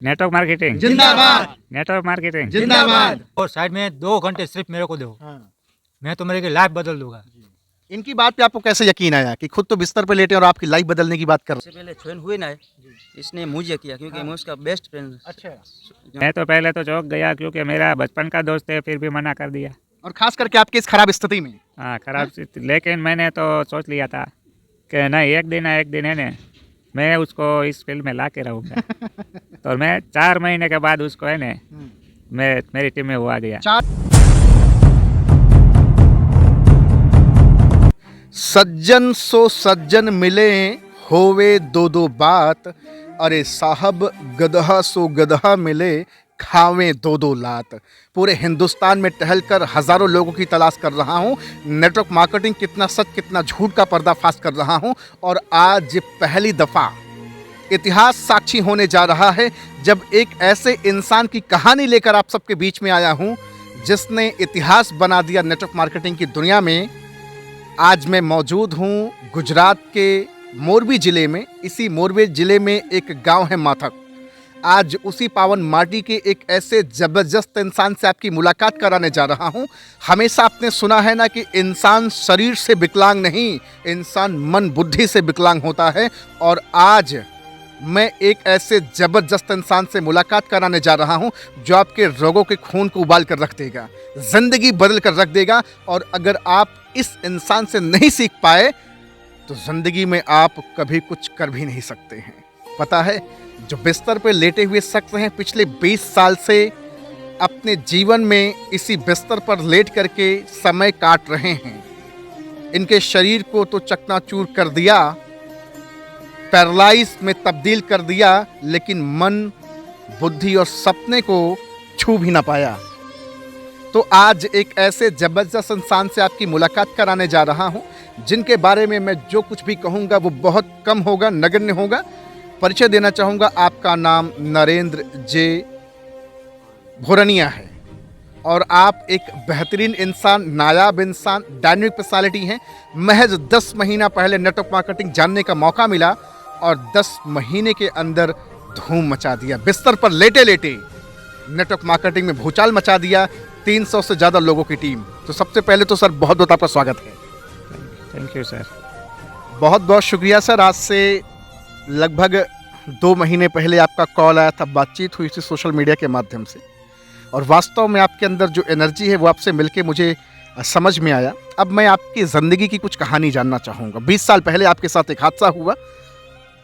Network marketing जिंदाबाद, network marketing जिंदाबाद। और साइड में 2 घंटे सिर्फ मेरे को दो, हाँ। मैं तो मेरे की लाइफ बदल दूंगा। इनकी बात पे आपको कैसे यकीन आया कि खुद तो बिस्तर पे लेटे और आपकी लाइफ बदलने की बात कर रहे सबसे पहले ज्वाइन हुए ना इसने मुझे किया क्योंकि मैं उसका बेस्ट फ्रेंड। अच्छा। मैं तो पहले तो चौंक गया क्योंकि मेरा बचपन का दोस्त है, फिर भी मना कर दिया। और खास करके आपकी इस खराब स्थिति में हाँ, खराब स्थिति। लेकिन मैंने तो सोच लिया था कि नहीं, एक दिन है ना, मैं उसको इस फील्ड में ला के रहूँगा। तो मैं 4 महीने के बाद उसको है ना, मैं मेरी टीम में वो आ गया। सज्जन सो सज्जन मिले होवे दो दो बात, अरे साहब गदहा सो गदहा मिले खावें दो दो लात। पूरे हिंदुस्तान में टहलकर हजारों लोगों की तलाश कर रहा हूँ। नेटवर्क मार्केटिंग कितना सच कितना झूठ का पर्दाफाश कर रहा हूँ। और आज पहली दफा इतिहास साक्षी होने जा रहा है जब एक ऐसे इंसान की कहानी लेकर आप सबके बीच में आया हूँ जिसने इतिहास बना दिया नेटवर्क मार्केटिंग की दुनिया में। आज मैं मौजूद हूँ गुजरात के मोरबी ज़िले में। इसी मोरबी ज़िले में एक गांव है माथक। आज उसी पावन माटी के एक ऐसे ज़बरदस्त इंसान से आपकी मुलाकात कराने जा रहा हूँ। हमेशा आपने सुना है ना कि इंसान शरीर से विकलांग नहीं, इंसान मन बुद्धि से विकलांग होता है। और आज मैं एक ऐसे ज़बरदस्त इंसान से मुलाकात कराने जा रहा हूं जो आपके रोगों के खून को उबाल कर रख देगा, ज़िंदगी बदल कर रख देगा। और अगर आप इस इंसान से नहीं सीख पाए तो ज़िंदगी में आप कभी कुछ कर भी नहीं सकते हैं। पता है, जो बिस्तर पर लेटे हुए शख्स हैं, पिछले 20 साल से अपने जीवन में इसी बिस्तर पर लेट करके समय काट रहे हैं। इनके शरीर को तो चकनाचूर कर दिया, पैरालाइज में तब्दील कर दिया, लेकिन मन, बुद्धि और सपने को छू भी ना पाया। तो आज एक ऐसे जबरदस्त इंसान से आपकी मुलाकात कराने जा रहा हूं जिनके बारे में मैं जो कुछ भी कहूंगा वो बहुत कम होगा, नगण्य होगा। परिचय देना चाहूँगा। आपका नाम नरेंद्र जे भोरनिया है और आप एक बेहतरीन इंसान, नायाब इंसान, डायनेमिक पर्सनालिटी हैं। महज 10 महीना पहले नेटवर्क मार्केटिंग जानने का मौका मिला और 10 महीने के अंदर धूम मचा दिया। बिस्तर पर लेटे लेटे नेटवर्क मार्केटिंग में भूचाल मचा दिया। 300 से ज़्यादा लोगों की टीम। तो सबसे पहले तो सर बहुत बहुत आपका स्वागत है। Thank you sir. बहुत बहुत शुक्रिया सर। आज से लगभग 2 महीने पहले आपका कॉल आया था, बातचीत हुई थी सोशल मीडिया के माध्यम से, और वास्तव में आपके अंदर जो एनर्जी है वो आपसे मिलके मुझे समझ में आया। अब मैं आपकी ज़िंदगी की कुछ कहानी जानना चाहूँगा। 20 साल पहले आपके साथ एक हादसा हुआ,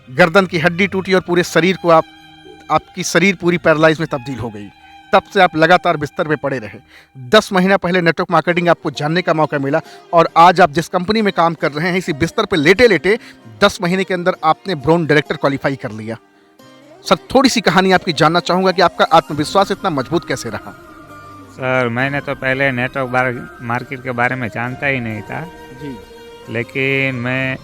गर्दन की हड्डी टूटी और पूरे शरीर को आपकी शरीर पूरी पैरालाइज में तब्दील हो गई। तब से आप लगातार बिस्तर पे पड़े रहे। 10 महीना पहले नेटवर्क मार्केटिंग आपको जानने का मौका मिला और आज आप जिस कंपनी में काम कर रहे हैं, इसी बिस्तर पे लेटे लेटे 10 महीने के अंदर आपने ब्राउन डायरेक्टर क्वालिफाई कर लिया। सर, थोड़ी सी कहानी आपकी जानना चाहूँगा कि आपका आत्मविश्वास इतना मजबूत कैसे रहा? सर, मैंने तो पहले नेटवर्क मार्केट के बारे में जानता ही नहीं था जी। लेकिन मैं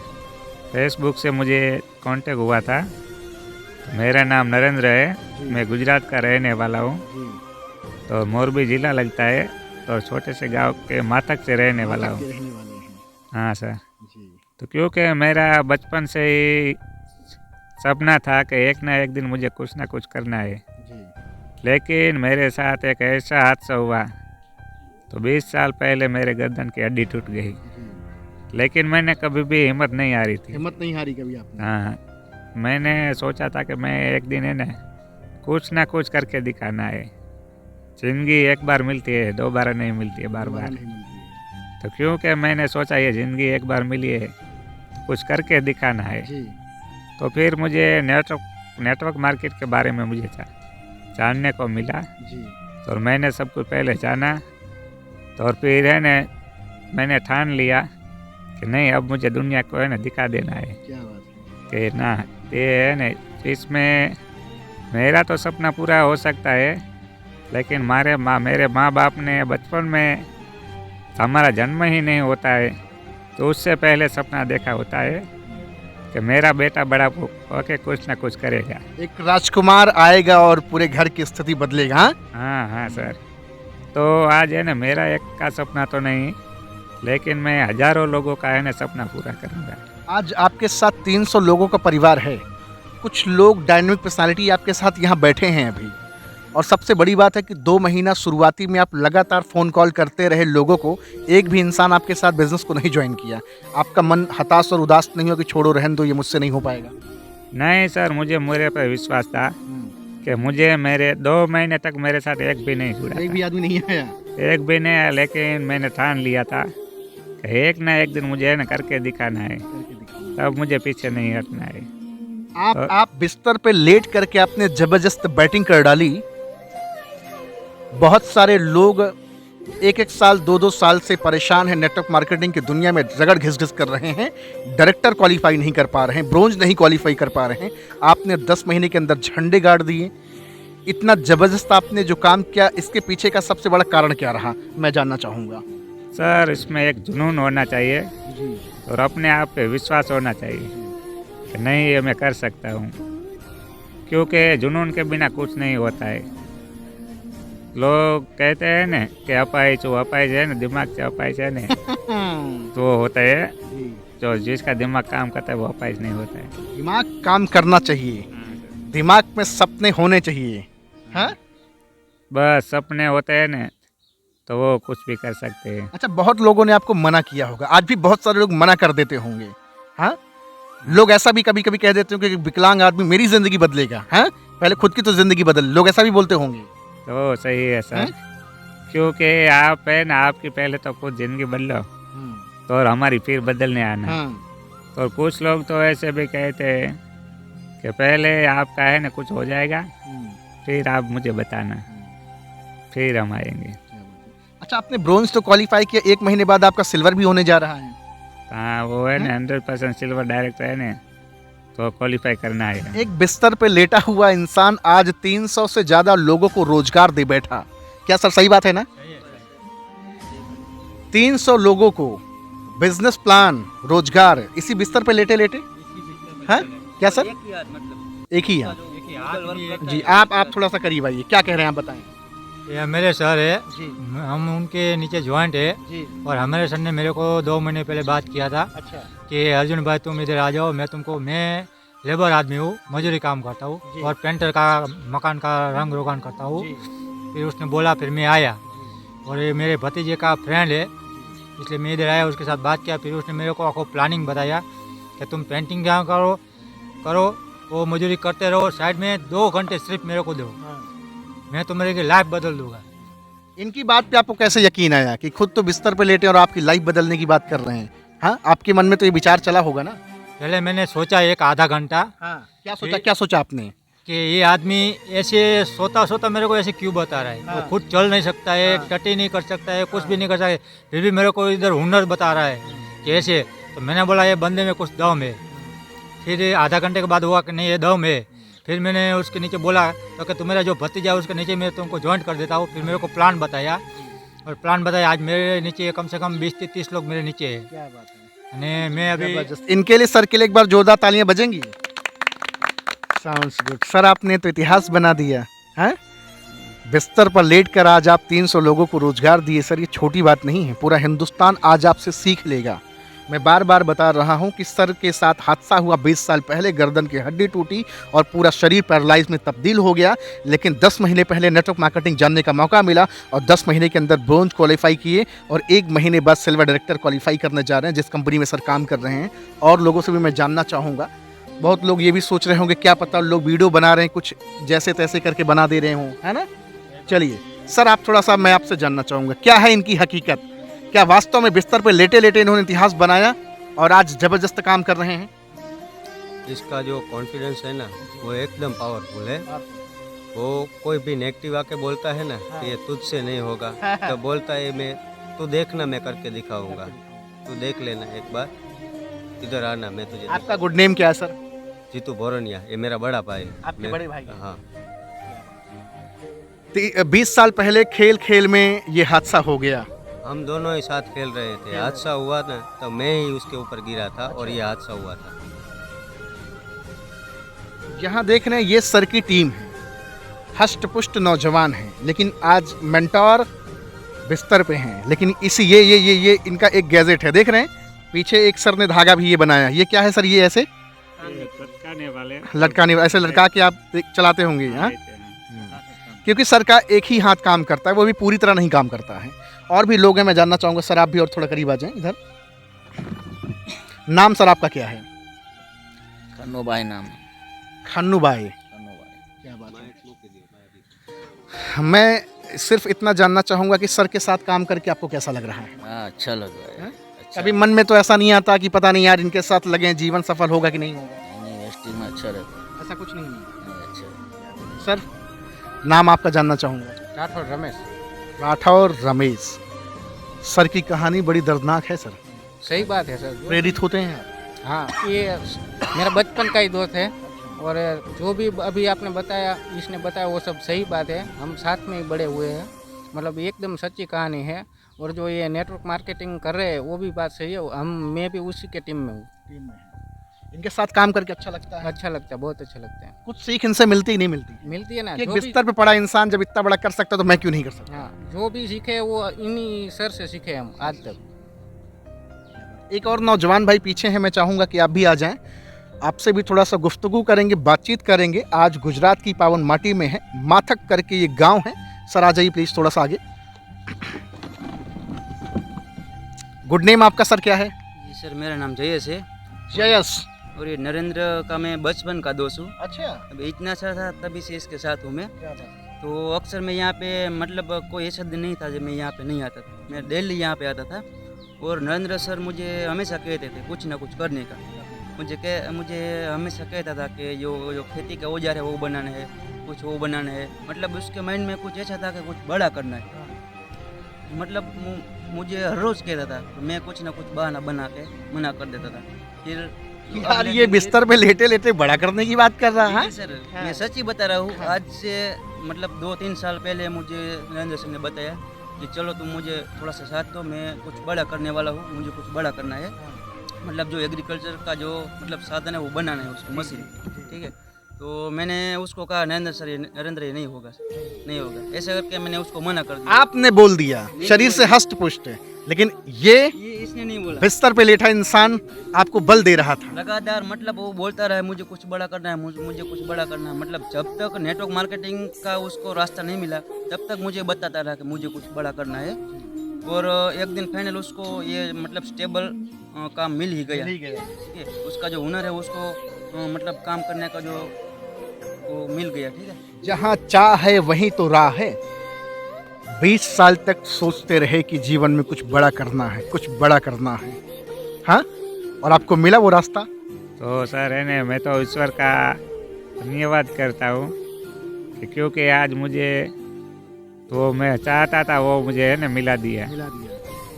फेसबुक से मुझे कांटेक्ट हुआ था। तो मेरा नाम नरेंद्र है, मैं गुजरात का रहने वाला हूँ। तो मोरबी ज़िला लगता है, तो छोटे से गांव के माथक से रहने वाला हूँ। हाँ सर। तो क्योंकि मेरा बचपन से ही सपना था कि एक ना एक दिन मुझे कुछ ना कुछ करना है। लेकिन मेरे साथ एक ऐसा हादसा हुआ, तो 20 साल पहले मेरे गर्दन की हड्डी टूट गई। लेकिन मैंने कभी भी हिम्मत नहीं हारी थी। हिम्मत नहीं हारी कभी आपने? हाँ, मैंने सोचा था कि मैं एक दिन है ना कुछ ना कुछ करके दिखाना है। ज़िंदगी एक बार मिलती है, दोबारा नहीं मिलती है, बार बार। तो क्योंकि मैंने सोचा ये ज़िंदगी एक बार मिली है तो कुछ करके दिखाना है। तो फिर मुझे नेटवर्क मार्केट के बारे में मुझे जानने को मिला। तो मैंने सब कुछ पहले जाना, तो और फिर है ना मैंने ठान लिया कि नहीं, अब मुझे दुनिया को है ना दिखा देना है। क्या बात कि ना ये है ना, इसमें मेरा तो सपना पूरा हो सकता है, लेकिन मेरे माँ बाप ने बचपन में, हमारा जन्म ही नहीं होता है तो उससे पहले सपना देखा होता है कि मेरा बेटा बड़ा होके कुछ ना कुछ करेगा। एक राजकुमार आएगा और पूरे घर की स्थिति बदलेगा। हाँ हाँ सर। तो आज है ना मेरा एक का सपना तो नहीं, लेकिन मैं हजारों लोगों का है ना सपना पूरा करूँगा। आज आपके साथ 300 लोगों का परिवार है कुछ लोग डायनामिक पर्सनालिटी आपके साथ यहाँ बैठे हैं अभी, और सबसे बड़ी बात है कि 2 महीना शुरुआती में आप लगातार फ़ोन कॉल करते रहे लोगों को, एक भी इंसान आपके साथ बिजनेस को नहीं ज्वाइन किया। आपका मन हताश और उदास नहीं हो कि छोड़ो रहने दो, ये मुझसे नहीं हो पाएगा? नहीं सर, मुझे मेरे पर विश्वास था कि मुझे मेरे 2 महीने तक मेरे साथ एक भी नहीं जुड़ा एक था। भी आदमी नहीं आया? एक भी नहीं आया, लेकिन मैंने ठान लिया था कि एक ना एक दिन मुझे ना करके दिखाना है, तब मुझे पीछे नहीं हटना है। आप बिस्तर पे लेट करके आपने जबरदस्त बैटिंग कर डाली। बहुत सारे लोग 1-1 साल 2-2 साल से परेशान हैं, नेटवर्क मार्केटिंग की दुनिया में रगड़ घिस कर रहे हैं, डायरेक्टर क्वालिफाई नहीं कर पा रहे हैं, ब्रोंज नहीं क्वालिफाई कर पा रहे हैं। आपने 10 महीने के अंदर झंडे गाड़ दिए। इतना जबरदस्त आपने जो काम किया, इसके पीछे का सबसे बड़ा कारण क्या रहा, मैं जानना चाहूँगा। सर, इसमें एक जुनून होना चाहिए और अपने आप पे विश्वास होना चाहिए कि नहीं, ये मैं कर सकता हूँ, क्योंकि जुनून के बिना कुछ नहीं होता है। लोग कहते हैं ना कि अपाहिज है ना, दिमाग से अपाहिज है ना, तो वो होता है। जो जिसका दिमाग काम करता है वो अपाहिज नहीं होता है। दिमाग काम करना चाहिए, दिमाग में सपने होने चाहिए। हाँ, बस सपने होते हैं ना तो वो कुछ भी कर सकते हैं। अच्छा, बहुत लोगों ने आपको मना किया होगा, आज भी बहुत सारे लोग मना कर देते होंगे। हाँ, लोग ऐसा भी कभी कभी कह देते होंगे कि विकलांग आदमी मेरी जिंदगी बदलेगा। हाँ, पहले खुद की तो जिंदगी बदल, लोग ऐसा भी बोलते होंगे। तो सही है सर, क्योंकि आप है ना, आपकी पहले तो खुद जिंदगी बदलो तो और हमारी फिर बदलने आना। तो कुछ लोग तो ऐसे भी कहते हैं कि पहले आपका है ना कुछ हो जाएगा, फिर आप मुझे बताना, फिर हम आएंगे। अच्छा, आपने ब्रोंज तो क्वालिफाई किया, 1 महीने बाद आपका सिल्वर भी होने जा रहा है। हाँ, वो है ना 100% सिल्वर डायरेक्टर है ना, तो क्वालिफाई करना है। एक बिस्तर पे लेटा हुआ इंसान आज 300 से ज्यादा लोगों को रोजगार दे बैठा। क्या सर, सही बात है ना? 300 लोगों को बिजनेस प्लान, रोजगार इसी बिस्तर पे लेटे लेटे। हाँ, क्या सर? एक ही है जी। आप थोड़ा सा करीब आइए, क्या कह रहे हैं आप बताएं। ये मेरे सर है जी हम उनके नीचे ज्वाइंट है जी। और हमारे सर ने मेरे को 2 महीने पहले बात किया था अच्छा कि अर्जुन भाई तुम इधर आ जाओ, मैं लेबर आदमी हूँ, मजदूरी काम करता जी। हूँ और पेंटर का मकान का रंग रोगान करता हूँ। जी। फिर उसने बोला, फिर मैं आया और ये मेरे भतीजे का फ्रेंड है, इसलिए मैं इधर आया, उसके साथ बात किया। फिर उसने मेरे को आपको प्लानिंग बताया कि तुम पेंटिंग क्या करो वो मजदूरी करते रहो, साइड में 2 घंटे सिर्फ मेरे को दो, मैं तुम्हारी लाइफ बदल दूंगा। इनकी बात पे आपको कैसे यकीन आया कि खुद तो बिस्तर पे लेटे और आपकी लाइफ बदलने की बात कर रहे हैं? हाँ, आपके मन में तो ये विचार चला होगा ना? पहले मैंने सोचा एक आधा घंटा क्या सोचा आपने? कि ये आदमी ऐसे सोता मेरे को ऐसे क्यों बता रहा है। हाँ। वो खुद चल नहीं सकता है, टटी नहीं कर सकता है, कुछ भी नहीं कर सकता है, फिर भी मेरे को इधर हुनर बता रहा है कि ऐसे। तो मैंने बोला ये बंदे में कुछ दम है। फिर आधा घंटे के बाद हुआ कि नहीं ये दम है। फिर मैंने उसके नीचे बोला तो कि तुम्हारा जो भतीजा है उसके नीचे मैं तुमको ज्वाइंट कर देता हूँ। फिर मेरे को प्लान बताया और प्लान बताया, आज मेरे नीचे कम से कम 20 से 30 लोग मेरे नीचे है। क्या बात है, અને मैं अभी इनके लिए सर के लिए एक बार जोरदार तालियां बजेंगी। साउंड्स गुड सर, आपने तो इतिहास बना दिया है। बिस्तर पर लेटकर आज आप 300 लोगों को रोजगार दिए सर, ये छोटी बात नहीं है। पूरा हिंदुस्तान आज आपसे सीख लेगा। मैं बार बार बता रहा हूं कि सर के साथ हादसा हुआ 20 साल पहले, गर्दन की हड्डी टूटी और पूरा शरीर पैरालाइज में तब्दील हो गया। लेकिन 10 महीने पहले नेटवर्क मार्केटिंग जानने का मौका मिला और 10 महीने के अंदर ब्रोंज क्वालिफाई किए और 1 महीने बाद सिल्वर डायरेक्टर क्वालिफाई करने जा रहे हैं, जिस कंपनी में सर काम कर रहे हैं। और लोगों से भी मैं जानना चाहूँगा, बहुत लोग ये भी सोच रहे होंगे क्या पता लोग वीडियो बना रहे हैं, कुछ जैसे तैसे करके बना दे रहे हों, है ना? चलिए सर, आप थोड़ा सा मैं आपसे जानना चाहूँगा, क्या है इनकी हकीकत? क्या वास्तव में बिस्तर पर लेटे लेटे इन्होंने इतिहास बनाया और आज जबरदस्त काम कर रहे हैं? इसका जो कॉन्फिडेंस है ना वो एकदम पावरफुल है। वो कोई भी नेगेटिव आके बोलता है ना कि ये तुझसे नहीं होगा, तो बोलता है मैं तू देखना मैं करके दिखाऊंगा, तू देख लेना एक बार, इधर आना मैं तुझे। आपका गुड नेम क्या है सर? जीतू बोरनिया, ये मेरा बड़ा भाई है। आपके बड़े भाई? हाँ। 20 साल पहले खेल खेल में ये हादसा हो गया। हम दोनों ही साथ खेल रहे थे, हादसा हुआ ना तो मैं ही उसके ऊपर गिरा था और ये हादसा हुआ था। यहाँ देख रहे हैं ये सर की टीम है, हष्ट पुष्ट नौजवान हैं, लेकिन आज मेंटोर बिस्तर पे हैं। लेकिन इसी ये इनका एक गैजेट है, देख रहे हैं पीछे एक सर ने धागा भी ये बनाया, ये क्या है सर? ये ऐसे तत्काल लटकाने वाले लटकाने ऐसे लटका के आप चलाते होंगे, हाँ? क्योंकि सर का एक ही हाथ काम करता है, वो भी पूरी तरह नहीं काम करता है। और भी लोग हैं, मैं जानना चाहूँगा। सर आप भी और थोड़ा करीब आ जाएं इधर। नाम सर आपका क्या है? खन्नू भाई नाम। खन्नू भाई, खन्नू भाई। क्या बात है। मैं सिर्फ इतना जानना चाहूँगा कि सर के साथ काम करके आपको कैसा लग रहा है? हाँ, अच्छा लग रहा है। हैं? अच्छा। कभी मन में तो ऐसा नहीं आता कि पता नहीं यार इनके साथ लगे, जीवन सफल होगा कि नहीं होगा? नहीं, एसटी में अच्छा रहता है। ऐसा कुछ नहीं है। नहीं, अच्छा। सर नाम आपका जानना चाहूँगा। राठौर रमेश। राठौर रमेश। सर की कहानी बड़ी दर्दनाक है सर। सही बात है सर। प्रेरित होते हैं आप? हाँ, ये मेरा बचपन का ही दोस्त है और जो भी अभी आपने बताया, इसने बताया, वो सब सही बात है। हम साथ में ही बड़े हुए हैं, मतलब एकदम सच्ची कहानी है। और जो ये नेटवर्क मार्केटिंग कर रहे हैं वो भी बात सही है। मैं भी उसी के टीम में हूँ। टीम में है। इनके साथ काम करके अच्छा लगता है? अच्छा लगता है, बहुत अच्छा लगता है। कुछ सीख इनसे मिलती ही नहीं मिलती? मिलती है ना। कि एक जो भी, बिस्तर पे पड़ा इंसान जब इतना बड़ा कर सकता है तो मैं क्यों नहीं कर सकता? हाँ, जो भी सीखे वो इन्हीं सर से सीखे हम आज तक। एक और नौजवान भाई पीछे हैं, मैं चाहूँगा कि आप भी आ जाएं। आपसे भी थोड़ा सा गुफ्तगू करेंगे, बातचीत करेंगे। आज गुजरात की पावन माटी में है, माथक करके ये गांव है। सर आ जाइए प्लीज़ थोड़ा सा आगे। गुड नेम आपका सर क्या है? जी सर, मेरा नाम जयेश है जयस। और ये नरेंद्र का मैं बचपन का दोस्त हूँ। अच्छा, अभी इतना अच्छा था तभी से इसके साथ हूँ मैं। तो अक्सर मैं यहाँ पे, मतलब कोई ऐसा दिन नहीं था जब मैं यहाँ पे नहीं आता था। मैं डेली यहाँ पे आता था। और नरेंद्र सर मुझे हमेशा कहते थे कुछ ना कुछ करने का। मुझे हमेशा कहता था कि जो खेती का औजार है वो बनाना है, कुछ वो बनाना है। मतलब उसके माइंड में कुछ ऐसा था कि कुछ बड़ा करना है। मतलब मुझे हर रोज़ कहता था, तो मैं कुछ ना कुछ बहाना बना के मना कर देता था। फिर यार ये बिस्तर पे लेटे लेटे बड़ा करने की बात कर रहा है। जी सर, मैं सच ही बता रहा हूँ। आज से मतलब 2-3 साल पहले मुझे नरेंद्र सिंह ने बताया कि चलो तुम मुझे थोड़ा सा साथ दो, मैं कुछ बड़ा करने वाला हूँ, मुझे कुछ बड़ा करना है। मतलब जो एग्रीकल्चर का जो मतलब साधन है वो बनाना है, उसको मशीन, ठीक है। तो मैंने उसको कहा नरेंद्र सर, नरेंद्र ये नहीं होगा, नहीं होगा। ऐसा करके मैंने उसको मना कर दिया। आपने बोल दिया, शरीर से हष्ट पुष्ट है, लेकिन ये इसने नहीं बोला। बिस्तर पे लेटा इंसान आपको बल दे रहा था। लगातार मतलब वो बोलता रहा मुझे कुछ बड़ा करना है, मुझे कुछ बड़ा करना है। मतलब जब तक नेटवर्क मार्केटिंग का उसको रास्ता नहीं मिला तब तक मुझे बताता रहा कि मुझे कुछ बड़ा करना है। और एक दिन फाइनल उसको ये मतलब स्टेबल काम मिल ही गया, ठीक है। उसका जो हुनर है उसको मतलब काम करने का जो वो मिल गया, ठीक है। जहाँ चाह है वहीं तो राह है। 20 साल तक सोचते रहे कि जीवन में कुछ बड़ा करना है, कुछ बड़ा करना है, हाँ, और आपको मिला वो रास्ता। तो सर है ना, मैं तो ईश्वर का धन्यवाद करता हूँ कि क्योंकि आज मुझे तो मैं चाहता था वो मुझे है ना मिला दिया।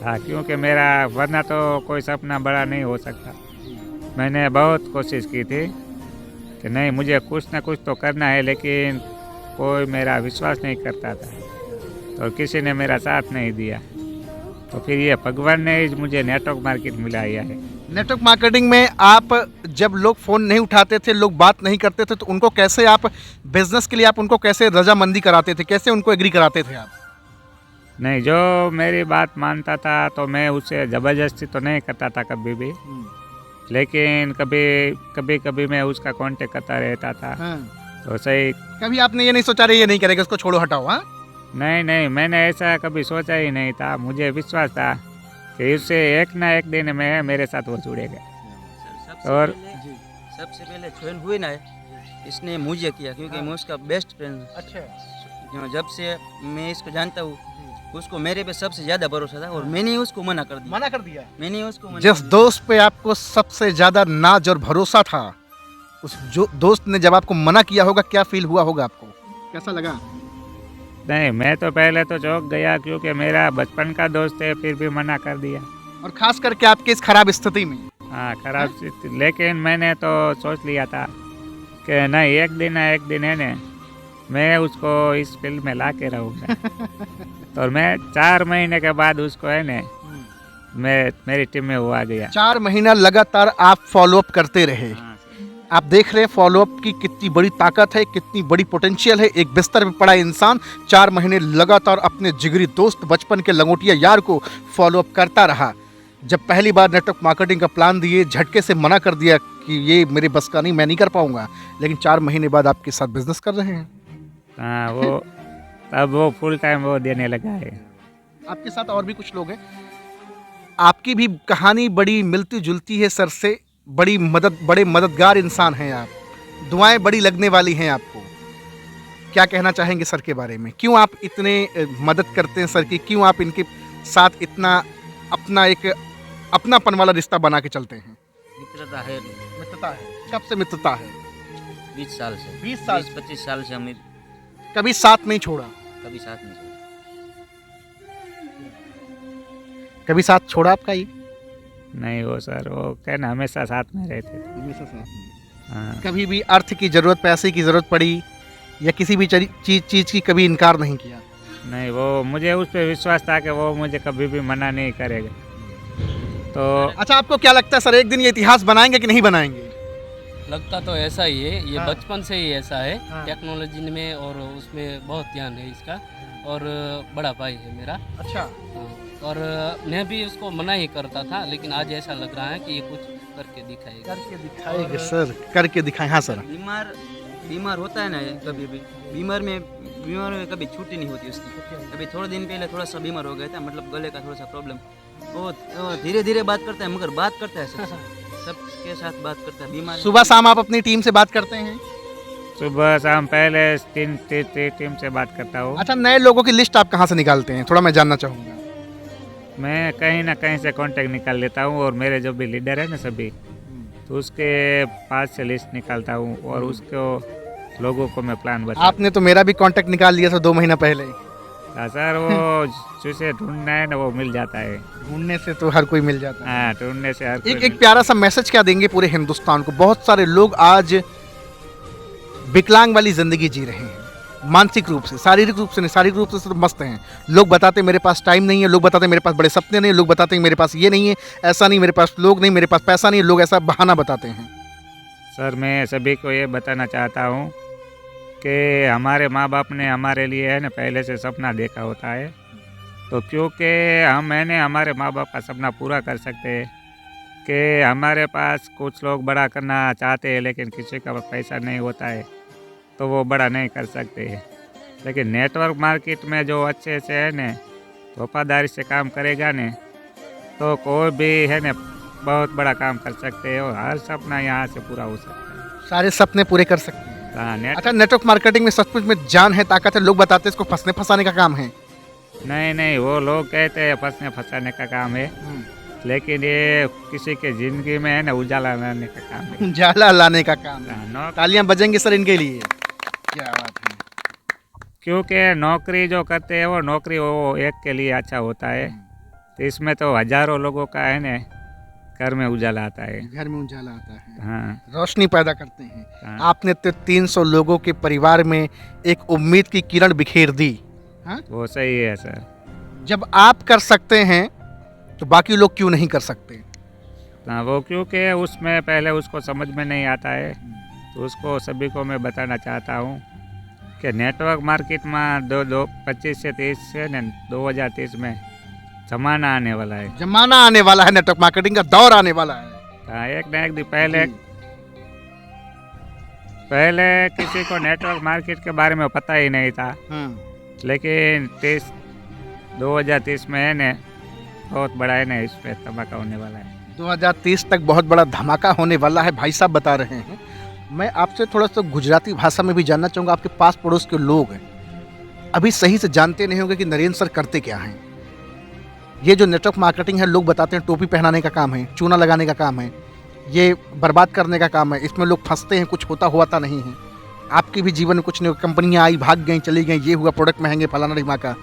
हाँ, क्योंकि मेरा वरना तो कोई सपना बड़ा नहीं हो सकता। मैंने बहुत कोशिश की थी कि नहीं मुझे कुछ ना कुछ तो करना है, लेकिन कोई मेरा विश्वास नहीं करता था, तो किसी ने मेरा साथ नहीं दिया। तो फिर ये भगवान ने ही मुझे नेटवर्क मार्केट मिलाया है। नेटवर्क मार्केटिंग में आप जब लोग फ़ोन नहीं उठाते थे, लोग बात नहीं करते थे, तो उनको कैसे आप बिजनेस के लिए आप उनको कैसे रजामंदी कराते थे, कैसे उनको एग्री कराते थे आप? नहीं, जो मेरी बात मानता था तो मैं उसे ज़बरदस्ती तो नहीं करता था कभी भी, लेकिन कभी मैं उसका कांटेक्ट करता रहता था। हाँ। तो सही, कभी आपने ये नहीं सोचा रहे ये नहीं करेगा, इसको छोड़ो हटाओ? हाँ, नहीं, मैंने ऐसा कभी सोचा ही नहीं था। मुझे विश्वास था कि उससे एक ना एक दिन में मेरे साथ वो जुड़ेगा। और सबसे पहले ज्वाइन हुए ना इसने मुझे किया, क्योंकि मैं उसका बेस्ट फ्रेंड हूँ। अच्छा, जब से मैं इसको जानता हूँ उसको मेरे पे सबसे ज़्यादा भरोसा था और मैंने उसको मना कर दिया। मैंने उसको मना जिस दोस्त पे आपको सबसे ज्यादा नाज और भरोसा था, उस जो दोस्त ने जब आपको मना किया होगा, क्या फील हुआ होगा आपको, कैसा लगा? नहीं, मैं तो पहले तो चौंक गया, क्योंकि मेरा बचपन का दोस्त है, फिर भी मना कर दिया। और खास करके आपके इस खराब स्थिति में। हाँ, खराब स्थिति, लेकिन मैंने तो सोच लिया था कि नहीं, एक दिन है ना मैं उसको इस फील्ड में ला के रहूँगा। तो मैं 4 महीने के बाद उसको है ना मेरी टीम में वो आ गया। 4 महीना लगातार आप फॉलोअप करते रहे। आप देख रहे हैं फॉलोअप की कितनी बड़ी ताकत है, कितनी बड़ी पोटेंशियल है। एक बिस्तर में पड़ा इंसान 4 महीने लगातार अपने जिगरी दोस्त, बचपन के लंगोटिया यार को फॉलोअप करता रहा। जब पहली बार नेटवर्क मार्केटिंग का प्लान दिए, झटके से मना कर दिया कि ये मेरे बस का नहीं, मैं नहीं कर पाऊंगा, लेकिन 4 महीने बाद आपके साथ बिजनेस कर रहे हैं। हाँ वो तब वो फुल टाइम वो देने लगा है। आपके साथ और भी कुछ लोग हैं, आपकी भी कहानी बड़ी मिलती जुलती है सर से, बड़े मददगार इंसान हैं आप, दुआएं बड़ी लगने वाली हैं आपको। क्या कहना चाहेंगे सर के बारे में? क्यों आप इतने मदद करते हैं सर की? क्यों आप इनके साथ इतना अपना एक अपनापन वाला रिश्ता बना के चलते हैं? मित्रता है मित्रता है। कब से मित्रता है? 20 साल से 20 साल 25 साल से हम कभी साथ नहीं छोड़ा? कभी साथ नहीं छोड़े। कभी साथ छोड़ा आपका ये? नहीं वो सर वो कहना हमेशा साथ में रहते थे। हमेशा साथ में। हाँ कभी भी अर्थ की ज़रूरत, पैसे की ज़रूरत पड़ी या किसी भी चीज़ की कभी इनकार नहीं किया? नहीं वो मुझे उस पर विश्वास था कि वो मुझे कभी भी मना नहीं करेगा। तो अच्छा, आपको क्या लगता है सर, एक दिन ये इतिहास बनाएंगे कि नहीं बनाएंगे? लगता तो ऐसा ही है, ये हाँ। बचपन से ही ऐसा है। हाँ। टेक्नोलॉजी में और उसमें बहुत ध्यान है इसका। और बड़ा भाई है मेरा। अच्छा, हाँ। और मैं भी उसको मना ही करता था, लेकिन आज ऐसा लग रहा है कि ये कुछ करके दिखाएगा। करके दिखाएंगे सर, करके दिखाएं। हाँ सर। बीमार होता है ना ये कभी भी, बीमार में कभी छुट्टी नहीं होती उसकी। अभी थोड़े दिन पहले थोड़ा सा बीमार हो गया था, मतलब गले का थोड़ा सा प्रॉब्लम। वो धीरे धीरे बात करता है, मगर बात करता है सबके साथ बात करता है। बीमार सुबह शाम आप अपनी टीम से बात करते हैं? सुबह शाम पहले तीन टीम से बात करता हूँ। अच्छा, नए लोगों की लिस्ट आप कहाँ से निकालते हैं, थोड़ा मैं जानना चाहूँगा। मैं कहीं ना कहीं से कांटेक्ट निकाल लेता हूँ और मेरे जो भी लीडर है ना सभी, तो उसके पास से लिस्ट निकालता हूँ और उसको लोगों को मैं प्लान बता। आपने तो मेरा भी कांटेक्ट निकाल लिया था 2 महीना पहले। हाँ सर वो जिसे ढूंढना है ना वो मिल जाता है। ढूंढने से तो हर कोई मिल जाता है। हाँ ढूंढने से हर कोई एक प्यारा सा मैसेज क्या देंगे पूरे हिंदुस्तान को? बहुत सारे लोग आज विकलांग वाली जिंदगी जी रहे हैं, मानसिक रूप से, शारीरिक रूप से नहीं, शारीरिक रूप से तो मस्त हैं। लोग बताते मेरे पास टाइम नहीं है, लोग बताते मेरे पास बड़े सपने नहीं, लोग बताते मेरे पास ये नहीं है, ऐसा नहीं, मेरे पास लोग नहीं, मेरे पास पैसा नहीं, लोग ऐसा बहाना बताते हैं। सर मैं सभी को ये बताना चाहता हूँ कि हमारे माँ बाप ने हमारे लिए है ना पहले से सपना देखा होता है, तो क्योंकि हम मैंने हमारे माँ बाप का सपना पूरा कर सकते हैं कि हमारे पास कुछ लोग बड़ा करना चाहते हैं लेकिन किसी का पैसा नहीं होता है तो वो बड़ा नहीं कर सकते हैं। लेकिन नेटवर्क मार्केट में जो अच्छे से है न वफादारी से काम करेगा न तो कोई भी है न बहुत बड़ा काम कर सकते हैं और हर सपना यहाँ से पूरा हो सकता है। सारे सपने पूरे कर सकते हैं। हाँ अच्छा, नेटवर्क मार्केटिंग में सचमुच में जान है, ताकत है? लोग बताते हैं इसको फंसने फंसाने का काम है। नहीं वो लोग कहते हैं फंसने फंसाने का काम है, लेकिन ये किसी के जिंदगी में है ना उजाला लाने का काम है। उजाला लाने का काम है। हाँ, तालियां बजेंगे सर इनके लिए। क्या बात है। क्योंकि नौकरी जो करते हैं वो नौकरी वो एक के लिए अच्छा होता है, तो इसमें तो हजारों लोगों का है ना घर में उजाला आता है। घर में उजाला आता है। हाँ रोशनी पैदा करते हैं। हाँ। आपने तो 300 लोगों के परिवार में एक उम्मीद की किरण बिखेर दी। हाँ? वो सही है सर। जब आप कर सकते हैं तो बाकी लोग क्यों नहीं कर सकते? हाँ वो क्योंकि उसमें पहले उसको समझ में नहीं आता है, तो उसको सभी को मैं बताना चाहता हूँ कि नेटवर्क मार्केट में 25 से 30 से न 2030 में जमाना आने वाला है। जमाना आने वाला है, नेटवर्क मार्केटिंग का दौर आने वाला है। हाँ एक न एक दिन पहले किसी को नेटवर्क मार्केट के बारे में पता ही नहीं था, लेकिन 2030 में है न बहुत बड़ा है ना इस पे धमाका होने वाला है। 2030 तक बहुत बड़ा धमाका होने वाला है, भाई साहब बता रहे हैं। मैं आपसे थोड़ा सा गुजराती भाषा में भी जानना चाहूँगा। आपके पास पड़ोस के लोग अभी सही से जानते नहीं होंगे कि नरेंद्र सर करते क्या हैं। ये जो नेटवर्क मार्केटिंग है, लोग बताते हैं टोपी पहनाने का काम है, चूना लगाने का काम है, ये बर्बाद करने का काम है, इसमें लोग फंसते हैं, कुछ होता नहीं है। आपके भी जीवन में कुछ नहीं, कंपनियाँ आई, भाग गई, चली गई, ये हुआ, प्रोडक्ट महंगे, फलाना ढिमाका।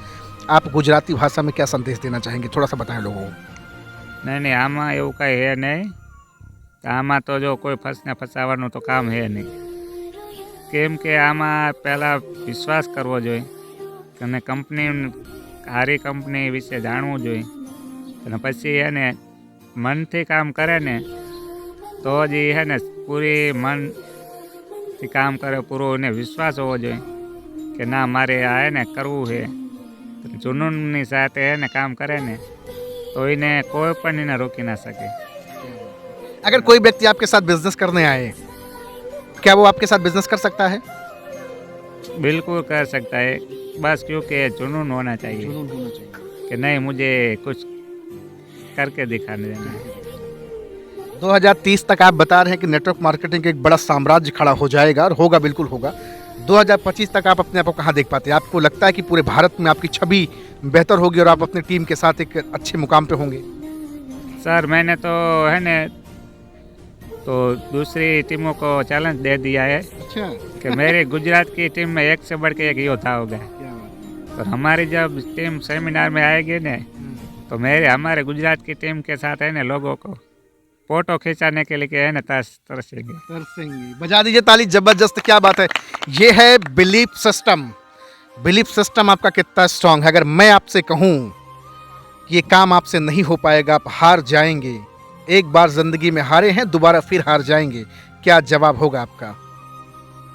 आप गुजराती भाषा में क्या संदेश देना चाहेंगे, थोड़ा सा बताएं लोगों को। नहीं आमा एवं कई है नहीं, आमा तो जो कोई फंसने फसाવાનું तो काम है नहीं, केम के आमा पहला विश्वास करवो જોઈએ અને કંપની સારી કંપની વિશે જાણવું જોઈએ અને પછી એને મનથી કામ કરે ને તો જ એ है ને પૂરી મનથી કામ કરે, પૂરો એને વિશ્વાસ હોવો જોઈએ કે ના મારે આ है ને કરવું છે। जुनूनની સાથે है ને કામ કરે ને તો એને કોઈ પણ એને રોકી ના શકે। अगर कोई व्यक्ति आपके साथ बिजनेस करने आए, क्या वो आपके साथ बिजनेस कर सकता है? बिल्कुल कर सकता है, बस क्योंकि जुनून होना चाहिए कि नहीं मुझे कुछ करके दिखाने देना है। 2030 तक आप बता रहे हैं कि नेटवर्क मार्केटिंग का एक बड़ा साम्राज्य खड़ा हो जाएगा, और होगा, बिल्कुल होगा। 2025 तक आप अपने आप को कहाँ देख पाते हैं? आपको लगता है कि पूरे भारत में आपकी छवि बेहतर होगी और आप अपनी टीम के साथ एक अच्छे मुकाम पे होंगे? सर मैंने तो है न तो दूसरी टीमों को चैलेंज दे दिया है अच्छा, कि मेरे गुजरात की टीम में एक से बढ़ के एक योद्धा होगा। तो हमारी जब टीम सेमिनार में आएगी न तो हमारे गुजरात की टीम के साथ है न लोगों को फोटो खिंचाने के लिए है न तरसेंगे। बजा दीजिए ताली, जबरदस्त, क्या बात है। ये है बिलीफ सिस्टम। बिलीफ सिस्टम आपका कितना स्ट्रांग है। अगर मैं आपसे कहूँ कि ये काम आपसे नहीं हो पाएगा, आप हार जाएंगे, एक बार जिंदगी में हारे हैं, दोबारा फिर हार जाएंगे, क्या जवाब होगा आपका?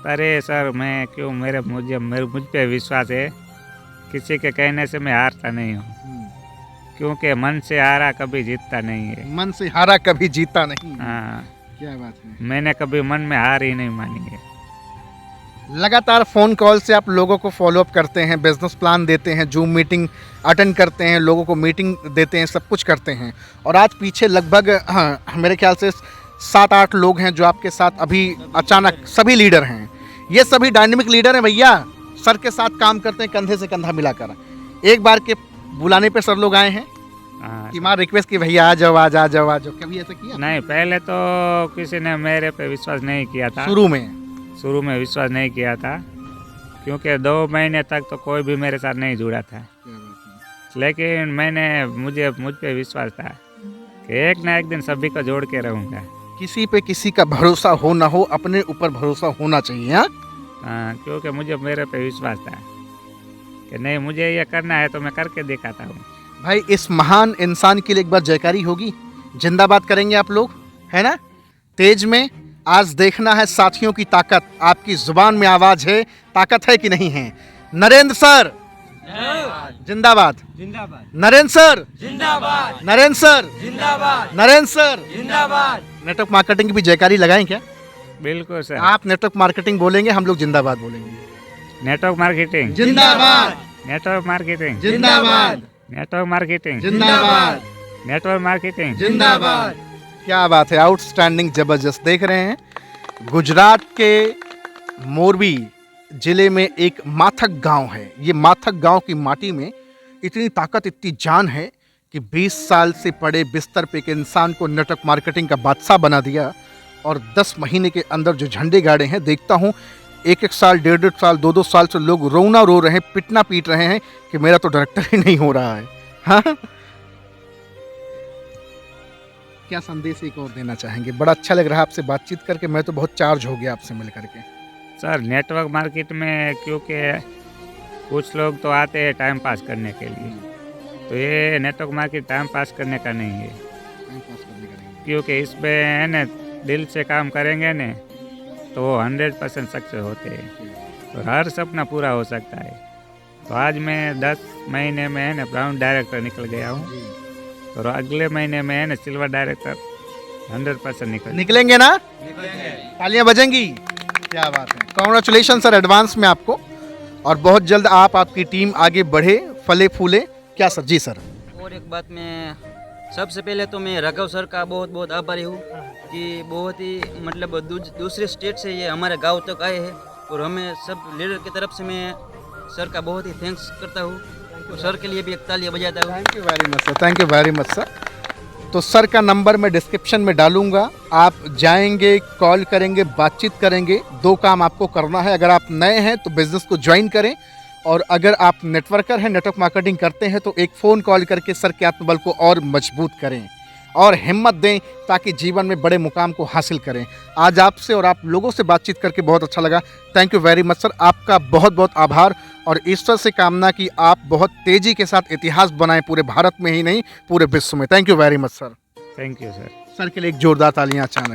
अरे सर मैं क्यों, मुझ पे विश्वास है, किसी के कहने से मैं हारता नहीं हूँ, क्योंकि मन से हारा कभी जीतता नहीं है। मन से हारा कभी जीता नहीं। हाँ, क्या बात है। मैंने कभी मन में हार ही नहीं मानी है। लगातार फ़ोन कॉल से आप लोगों को फॉलोअप करते हैं, बिजनेस प्लान देते हैं, जूम मीटिंग अटेंड करते हैं, लोगों को मीटिंग देते हैं, सब कुछ करते हैं, और आज पीछे लगभग मेरे ख्याल से 7-8 लोग हैं जो आपके साथ अभी अचानक, सभी लीडर हैं, ये सभी डायनेमिक लीडर हैं भैया, सर के साथ काम करते हैं कंधे से कंधा मिलाकर। एक बार के बुलाने पे सर लोग आए हैं हाँ, कि माँ रिक्वेस्ट की भैया आ जाओ आ जाओ आ जाओ, कभी ऐसा किया? नहीं, पहले तो किसी ने मेरे पे विश्वास नहीं किया था। शुरू में विश्वास नहीं किया था, क्योंकि 2 महीने तक तो कोई भी मेरे साथ नहीं जुड़ा था, लेकिन मुझ पे विश्वास था कि एक ना एक दिन सभी को जोड़ के रहूँगा। किसी पे किसी का भरोसा हो ना हो, अपने ऊपर भरोसा होना चाहिए। हाँ, क्योंकि मेरे पे विश्वास था कि नहीं मुझे ये करना है तो मैं करके दिखाता हूँ। भाई इस महान इंसान के लिए एक बार जयकारी होगी, जिंदाबाद करेंगे आप लोग, है ना? तेज में आज देखना है साथियों की ताकत, आपकी जुबान में आवाज है, ताकत है कि नहीं है? नरेंद्र सर जिंदाबाद, नरेंद्र सर जिंदाबाद, नरेंद्र सर जिंदाबाद, नरेंद्र सर जिंदाबाद। नेटवर्क मार्केटिंग की भी जयकारी लगाएं क्या? बिल्कुल सर। आप नेटवर्क मार्केटिंग बोलेंगे, हम लोग जिंदाबाद बोलेंगे। नेटवर्क मार्केटिंग जिंदाबाद, नेटवर्क मार्केटिंग जिंदाबाद, नेटवर्क मार्केटिंग जिंदाबाद, नेटवर्क मार्केटिंग जिंदाबाद। क्या बात है, आउटस्टैंडिंग, जबरदस्त। देख रहे हैं गुजरात के मोरबी जिले में एक माथक गांव है। ये माथक गांव की माटी में इतनी ताकत, इतनी जान है कि 20 साल से पड़े बिस्तर पे एक इंसान को नेटवर्क मार्केटिंग का बादशाह बना दिया, और 10 महीने के अंदर जो झंडे गाड़े हैं, देखता हूँ 1-1 साल, 1.5 साल, 2-2 साल से लोग रोना रो रहे हैं, पिटना पीट रहे हैं कि मेरा तो डायरेक्टर ही नहीं हो रहा है। हाँ, क्या संदेश एक और देना चाहेंगे? बड़ा अच्छा लग रहा है आपसे बातचीत करके, मैं तो बहुत चार्ज हो गया आपसे मिल करके। सर नेटवर्क मार्केट में क्योंकि कुछ लोग तो आते हैं टाइम पास करने के लिए, तो ये नेटवर्क मार्केट टाइम पास करने का नहीं है, क्योंकि इस पे है न दिल से काम करेंगे न तो वो 100% सक्सेस होते हैं, तो हर सपना पूरा हो सकता है। तो आज मैं 10 महीने में है न ब्राउन डायरेक्टर निकल गया हूँ, तो अगले महीने में है न सिल्वर डायरेक्टर 100% निकलेंगे ना? तालियां बजेंगी। क्या बात है, कॉन्ग्रेचुलेशन सर एडवांस में आपको, और बहुत जल्द आपकी टीम आगे बढ़े, फले फूले। क्या सर? जी सर। और एक बात, मैं सबसे पहले तो मैं राघव सर का बहुत बहुत आभारी हूँ कि बहुत ही मतलब दूसरे स्टेट से ये हमारे गांव तक आए हैं, और हमें सब लीडर की तरफ से मैं सर का बहुत ही थैंक्स करता हूँ, तो सर के लिए भी एक तालियां बजाता हूँ। Thank you very much sir, thank you very much sir. तो सर का नंबर मैं डिस्क्रिप्शन में डालूंगा, आप जाएंगे, कॉल करेंगे, बातचीत करेंगे। 2 काम आपको करना है। अगर आप नए हैं तो बिजनेस को ज्वाइन करें, और अगर आप नेटवर्कर हैं, नेटवर्क मार्केटिंग करते हैं, तो एक फ़ोन कॉल करके सर के आत्मबल को और मजबूत करें और हिम्मत दें, ताकि जीवन में बड़े मुकाम को हासिल करें। आज आपसे और आप लोगों से बातचीत करके बहुत अच्छा लगा। Thank you very much sir, आपका बहुत बहुत आभार, और ईश्वर से कामना कि आप बहुत तेज़ी के साथ इतिहास बनाएं, पूरे भारत में ही नहीं, पूरे विश्व में। Thank you very much sir. Thank you sir. Sir के लिए एक जोरदार तालियां अचानक।